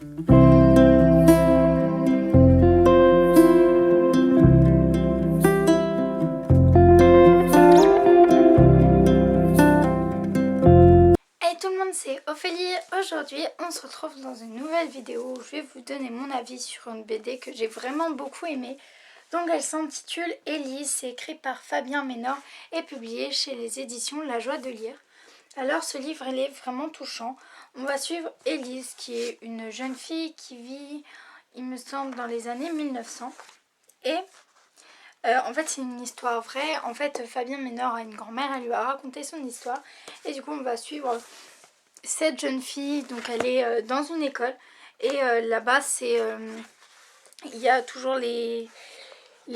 Hey tout le monde, c'est Ophélie. Aujourd'hui on se retrouve dans une nouvelle vidéo où je vais vous donner mon avis sur une BD que j'ai vraiment beaucoup aimée. Donc elle s'intitule Élise, c'est écrit par Fabien Ménor et publié chez les éditions La Joie de Lire. Alors ce livre il est vraiment touchant. On va suivre Élise qui est une jeune fille qui vit, il me semble, dans les années 1900. Et en fait c'est une histoire vraie. En fait Fabien Ménor a une grand-mère, elle lui a raconté son histoire. Et du coup on va suivre cette jeune fille. Donc elle est dans une école. Et là-bas c'est il y a toujours les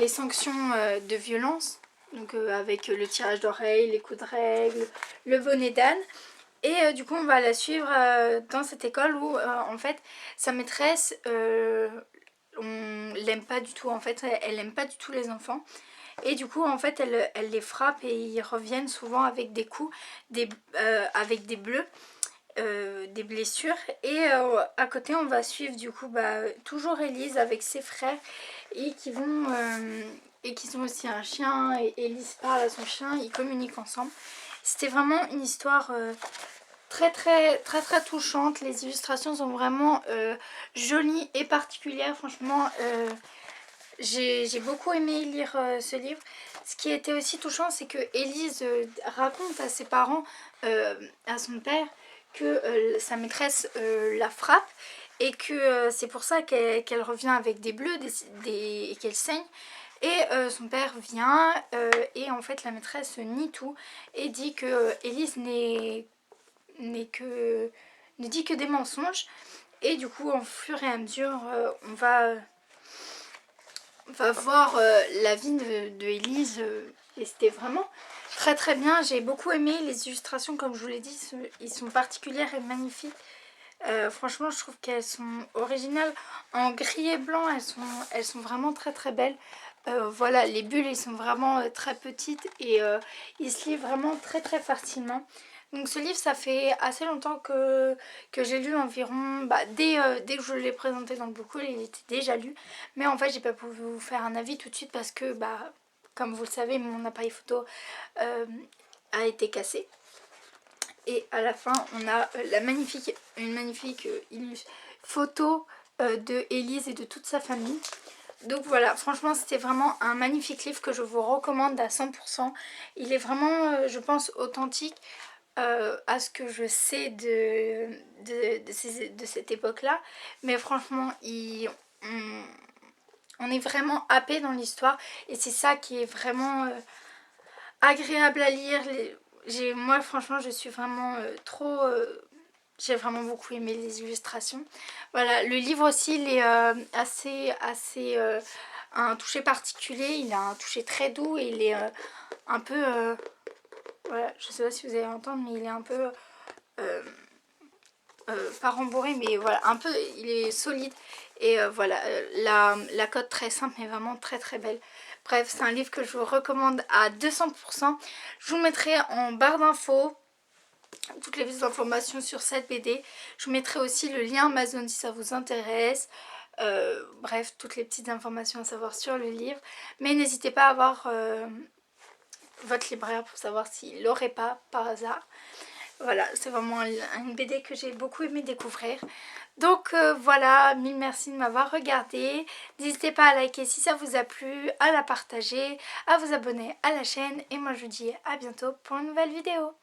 sanctions de violence. Donc avec le tirage d'oreilles, les coups de règle, le bonnet d'âne. Et du coup on va la suivre dans cette école où en fait sa maîtresse on l'aime pas du tout. En fait elle aime pas du tout les enfants. Et du coup en fait elle les frappe et ils reviennent souvent avec des coups, avec des bleus, des blessures. Et à côté on va suivre du coup toujours Élise avec ses frères et qui vont et qui sont aussi un chien. Et Élise parle à son chien, ils communiquent ensemble. C'était vraiment une histoire très touchante. Les illustrations sont vraiment jolies et particulières. Franchement j'ai beaucoup aimé lire ce livre. Ce qui était aussi touchant, c'est que Élise raconte à ses parents, à son père, que sa maîtresse la frappe et que c'est pour ça qu'elle revient avec des bleus et qu'elle saigne. Et son père vient et en fait la maîtresse nie tout et dit que Élise ne dit que des mensonges. Et du coup en fur et à mesure on va voir la vie de Élise et c'était vraiment très bien. J'ai beaucoup aimé les illustrations, comme je vous l'ai dit, ils sont particulières et magnifiques. Franchement je trouve qu'elles sont originales. En gris et blanc elles sont vraiment très belles. Voilà, les bulles ils sont vraiment très petites et ils se lisent vraiment très facilement. Donc ce livre ça fait assez longtemps que j'ai lu, environ dès que je l'ai présenté dans le book haul il était déjà lu. Mais en fait j'ai pas pu vous faire un avis tout de suite parce que comme vous le savez mon appareil photo a été cassé. Et à la fin on a une magnifique photo de Élise et de toute sa famille. Donc voilà, franchement c'était vraiment un magnifique livre que je vous recommande à 100%. Il est vraiment je pense authentique à ce que je sais de cette époque là. Mais franchement on est vraiment happé dans l'histoire. Et c'est ça qui est vraiment agréable à lire. Moi franchement je suis vraiment j'ai vraiment beaucoup aimé les illustrations. Voilà, le livre aussi il est assez un toucher particulier. Il a un toucher très doux et il est un peu voilà, je sais pas si vous allez entendre mais il est un peu pas rembourré mais voilà, un peu, il est solide. Et voilà, la cote très simple mais vraiment très belle. Bref, c'est un livre que je vous recommande à 200%. Je vous mettrai en barre d'infos toutes les informations sur cette BD. Je vous mettrai aussi le lien Amazon si ça vous intéresse. Bref, toutes les petites informations à savoir sur le livre. Mais n'hésitez pas à voir votre libraire pour savoir s'il l'aurait pas par hasard. Voilà, c'est vraiment une BD que j'ai beaucoup aimé découvrir. Donc voilà, mille merci de m'avoir regardé. N'hésitez pas à liker si ça vous a plu, à la partager, à vous abonner à la chaîne. Et moi je vous dis à bientôt pour une nouvelle vidéo.